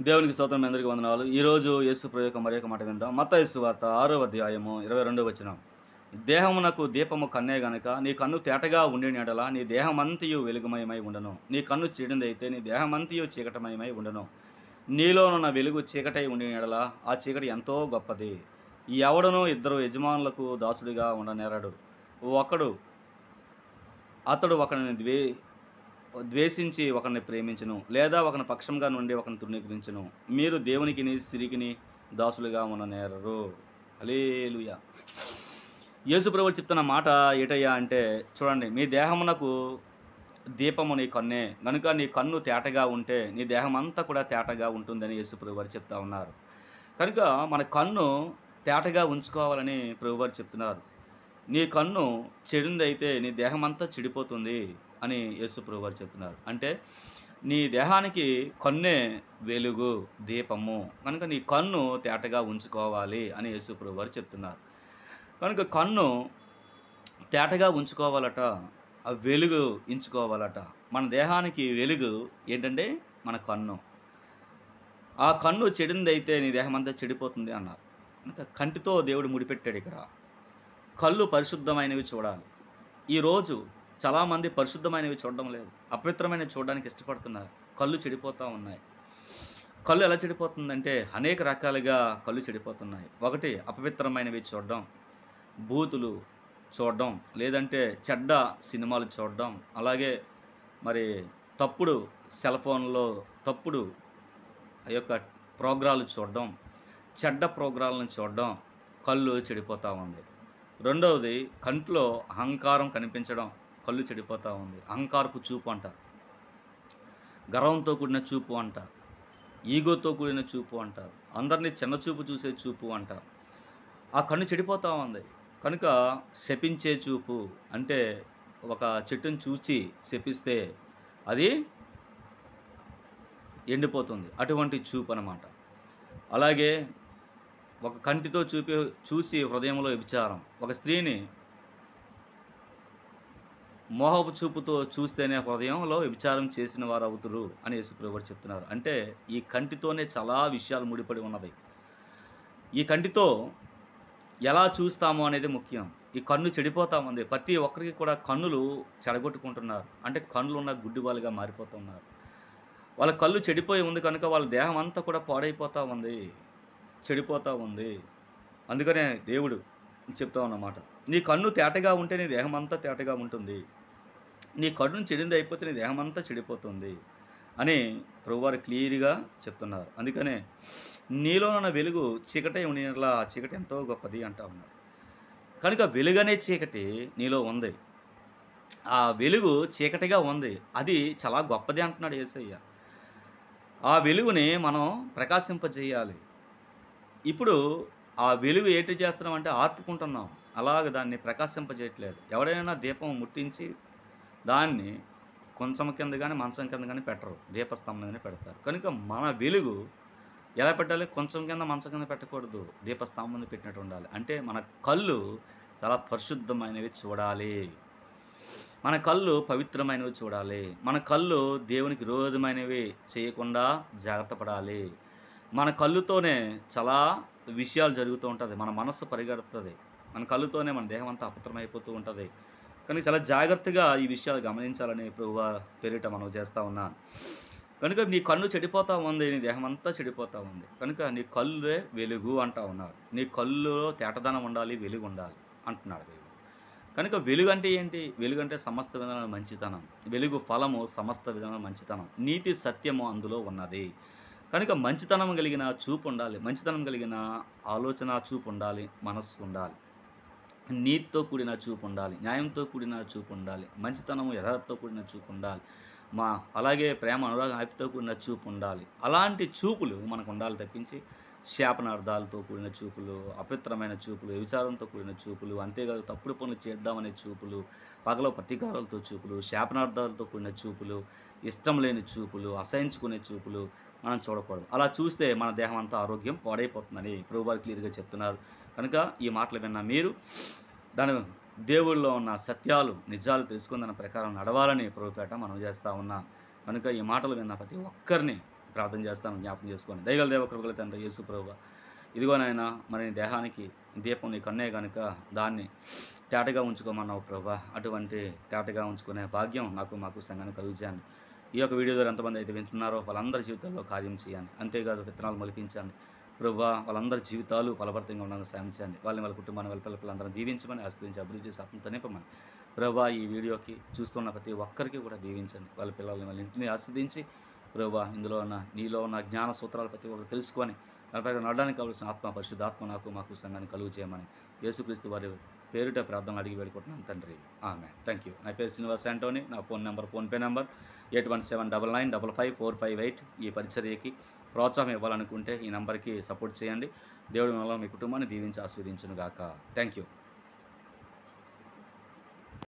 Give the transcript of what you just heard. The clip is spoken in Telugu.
దేవునికి స్తోత్రం. మీ అందరికీ వందనాలు. ఈరోజు యేసు ప్రభు యొక్క మరి యొక్క మాట విందాం. మత్తయి సువార్త 6వ అధ్యాయము 22వ వచనం. దేహమునకు దీపము కన్నే గనక నీ కన్ను తేటగా ఉండిన యెడల నీ దేహమంతయు వెలుగుమయమై ఉండును. నీ కన్ను చెడిందైతే నీ దేహమంతయు చీకటిమయమై ఉండును. నీలోనున్న వెలుగు చీకటై ఉండిన యెడల ఆ చీకటి ఎంతో గొప్పది. ఎవడునూ ఇద్దరు యజమానులకు దాసుడిగా ఉండనేరడు. అతడు ఒకనిని ద్వేషించి ఒకరిని ప్రేమించును, లేదా ఒకని పక్షంగా నుండి ఒకరిని తృణీకరించును. మీరు దేవునికిని సిరికిని దాసులుగా ఉండనేరరు. హల్లెలూయా. యేసు ప్రభువు చెప్తున్న మాట ఏటయ్యా అంటే, చూడండి, మీ దేహమునకు దీపము నీ కన్నే గనుక నీ కన్ను తేటగా ఉంటే నీ దేహం అంతా కూడా తేటగా ఉంటుందని యేసు ప్రభువారు చెప్తా ఉన్నారు. కనుక మన కన్ను తేటగా ఉంచుకోవాలని ప్రభువారు చెప్తున్నారు. నీ కన్ను చెడిందైతే నీ దేహం అంతా చెడిపోతుంది అని యేసు ప్రభువారు చెప్తున్నారు. అంటే నీ దేహానికి కన్నే వెలుగు, దీపము. కనుక నీ కన్ను తేటగా ఉంచుకోవాలి అని యేసు ప్రభువారు చెప్తున్నారు. కనుక కన్ను తేటగా ఉంచుకోవాలట, ఆ వెలుగు ఎంచుకోవాలట. మన దేహానికి వెలుగు ఏంటంటే మన కన్ను. ఆ కన్ను చెడిందైతే నీ దేహం అంతా చెడిపోతుంది అన్నారు. కనుక కంటితో దేవుడు ముడిపెట్టాడు ఇక్కడ. కళ్ళు పరిశుద్ధమైనవి చూడాలి. ఈరోజు చాలామంది పరిశుద్ధమైనవి చూడడం లేదు, అపవిత్రమైనవి చూడడానికి ఇష్టపడుతున్నారు. కళ్ళు చెడిపోతూ ఉన్నాయి. కళ్ళు ఎలా చెడిపోతుందంటే అనేక రకాలుగా కళ్ళు చెడిపోతున్నాయి. ఒకటి, అపవిత్రమైనవి చూడడం, బూతులు చూడడం, లేదంటే చెడ్డ సినిమాలు చూడడం, అలాగే మరి తప్పుడు సెల్ ఫోన్లో తప్పుడు ఆ యొక్క ప్రోగ్రాలు చూడడం, చెడ్డ ప్రోగ్రాలను చూడడం కళ్ళు చెడిపోతూ ఉంది. రెండవది, కంట్లో అహంకారం కనిపించడం కళ్ళు చెడిపోతూ ఉంది. అహంకారపు చూపు అంటారు, గర్వంతో కూడిన చూపు అంటారు, ఈగోతో కూడిన చూపు అంటారు, అందరినీ చిన్న చూపు చూసే చూపు అంటారు. ఆ కన్ను చెడిపోతూ ఉంది. కనుక శపించే చూపు అంటే ఒక చెట్టును చూచి శపిస్తే అది ఎండిపోతుంది, అటువంటి చూపు అన్నమాట. అలాగే ఒక కంటితో చూసి హృదయంలో వ్యభిచారం. ఒక స్త్రీని మోహపు చూపుతో చూస్తేనే హృదయంలో వ్యభిచారం చేసిన వారు అవుతురు అని యేసుప్రభువు చెప్తున్నారు. అంటే ఈ కంటితోనే చాలా విషయాలు ముడిపడి ఉన్నది. ఈ కంటితో ఎలా చూస్తామో అనేది ముఖ్యం. ఈ కన్ను చెడిపోతా ఉంది. ప్రతి ఒక్కరికి కూడా కన్నులు చెడగొట్టుకుంటున్నారు. అంటే కన్నులు ఉన్న గుడ్డివాళ్ళుగా మారిపోతున్నారు. వాళ్ళ కళ్ళు చెడిపోయి ఉంది కనుక వాళ్ళ దేహం అంతా కూడా పాడైపోతూ ఉంది, చెడిపోతూ ఉంది. అందుకనే దేవుడు చెప్తా ఉన్నమాట, నీ కన్ను తేటగా ఉంటే నీ దేహం అంతా తేటగా ఉంటుంది, నీ కన్ను చెడింది అయిపోతే నీ దేహం అంతా చెడిపోతుంది అని ప్రభువారు క్లియర్గా చెప్తున్నారు. అందుకనే నీలో ఉన్న వెలుగు చీకటే ఉండినట్లా ఆ చీకటి ఎంతో గొప్పది అంటా ఉన్నారు. కనుక వెలుగనే చీకటి నీలో ఉంది. ఆ వెలుగు చీకటిగా ఉంది, అది చాలా గొప్పది అంటున్నాడు యేసయ్య. ఆ వెలుగుని మనం ప్రకాశింపజేయాలి. ఇప్పుడు ఆ వెలుగు ఏంటి చేస్తున్నామంటే ఆర్పుకుంటున్నాం, అలాగ దాన్ని ప్రకాశింపజేయట్లేదు. ఎవడైనా దీపం ముట్టించి దాన్ని కొంచెం కింద కానీ మంచం కింద కానీ పెట్టరు, దీపస్తంభం మీద పెడతారు. కనుక మన వెలుగు ఎలా పెట్టాలి? కొంచెం కింద మంచం కింద పెట్టకూడదు, దీపస్తంభం మీద పెట్టినట్టు ఉండాలి. అంటే మన కళ్ళు చాలా పరిశుద్ధమైనవి చూడాలి, మన కళ్ళు పవిత్రమైనవి చూడాలి, మన కళ్ళు దేవునికి విరోధమైనవి చేయకుండా జాగ్రత్త పడాలి. మన కళ్ళుతోనే చాలా విషయాలు జరుగుతూ ఉంటుంది, మన మనస్సు పరిగెడుతుంది, మన కళ్ళుతోనే మన దేహం అంతా అపవిత్రమైపోతూ ఉంటుంది. కానీ చాలా జాగ్రత్తగా ఈ విషయాలు గమనించాలని ప్రభువా పేరిట మనం చేస్తూ ఉన్నాను. కనుక నీ కన్ను చెడిపోతూ ఉంది, నీ దేహం అంతా చెడిపోతూ ఉంది. కనుక నీ కళ్ళే వెలుగు అంటా ఉన్నాడు. నీ కళ్ళులో తేటదనం ఉండాలి, వెలుగు ఉండాలి అంటున్నాడు దేవుడు. కనుక వెలుగు అంటే ఏంటి? వెలుగు అంటే సమస్త విధానాల మంచితనం, వెలుగు ఫలము సమస్త విధానాల మంచితనం, నీతి సత్యము అందులో ఉన్నది. కనుక మంచితనం కలిగిన చూపు ఉండాలి, మంచితనం కలిగిన ఆలోచన చూపు ఉండాలి, మనస్సు ఉండాలి, నీతితో కూడిన చూపు ఉండాలి, న్యాయంతో కూడిన చూపు ఉండాలి, మంచితనము యథార్థతో కూడిన చూపు ఉండాలి, అలాగే ప్రేమ అనురాగం ఆప్తితో కూడిన చూపు ఉండాలి. అలాంటి చూపులు మనకు ఉండాలి తప్పించి శాపనార్థాలతో కూడిన చూపులు, అపవిత్రమైన చూపులు, వ్యభిచారంతో కూడిన చూపులు, అంతేకాదు తప్పుడు పనులు చేద్దామనే చూపులు, పగలో ప్రతీకారాలతో చూపులు, శాపనార్థాలతో కూడిన చూపులు, ఇష్టం లేని చూపులు, అసహించుకునే చూపులు మనం చూడకూడదు. అలా చూస్తే మన దేహం అంతా ఆరోగ్యం పాడైపోతుందని ప్రభువారు క్లియర్గా చెప్తున్నారు. కనుక ఈ మాటలు విన్న మీరు దాని దేవుళ్ళలో ఉన్న సత్యాలు నిజాలు తెలుసుకుని దాని ప్రకారం నడవాలని ప్రభుపేట మనం చేస్తూ ఉన్నాం. కనుక ఈ మాటలు విన్న ప్రతి ఒక్కరిని ప్రార్థన చేస్తాను, జ్ఞాపకం చేసుకోండి. దయగల దేవ కృపగల తండ్రి యేసు ప్రభువా, ఇదిగో నాయన మరి నీ దేహానికి దీపం నీ కన్నే కనుక దాన్ని తేటగా ఉంచుకోమన్నావు ప్రభా. అటువంటి తేటగా ఉంచుకునే భాగ్యం నాకు మాకు సంఘాన్ని కలుగుచేయండి. ఈ యొక్క వీడియో ద్వారా ఎంతమంది అయితే వింటున్నారో వాళ్ళందరి జీవితాల్లో కార్యం చేయండి. అంతేకాదు విత్తనాలు మొలిపించండి ప్రభా. వాళ్ళందరి జీవితాలు ఫలభరితంగా ఉండడానికి సాయం చేయండి. వాళ్ళ కుటుంబాన్ని వాళ్ళ పిల్లలందరూ దీవించమని, ఆశ్రయించి అభివృద్ధి చేసి ఆత్మతో నింపమని ప్రభా. ఈ వీడియోకి చూస్తున్న ప్రతి ఒక్కరికి కూడా దీవించండి. వాళ్ళ పిల్లల్ని వాళ్ళ ఇంటిని ఆశ్రదించి ప్రభా, ఇందులో ఉన్న నీలో ఉన్న జ్ఞాన సూత్రాలు ప్రతి ఒక్కరు తెలుసుకొని దానిపైన నడడానికి కావాల్సిన ఆత్మ పరిశుద్ధాత్మ నాకు మాకు సంఘాన్ని కలుగు చేయమని యేసుక్రీస్తు వారి పేరుట ప్రార్థనలు అడిగి వేడుకుంటున్నాను తండ్రి. ఆమెన్. Thank you. నా పేరు శ్రీనివాస్ యాంటోనీ. నా ఫోన్పే నెంబర్ 8179959458. ఈ పరిచర్యకి ప్రోత్సాహం ఇవ్వాలనుకుంటే ఈ నెంబర్కి సపోర్ట్ చేయండి. దేవుడి వల్ల మీ కుటుంబాన్ని దీవించి ఆస్వాదించును గాక. Thank you.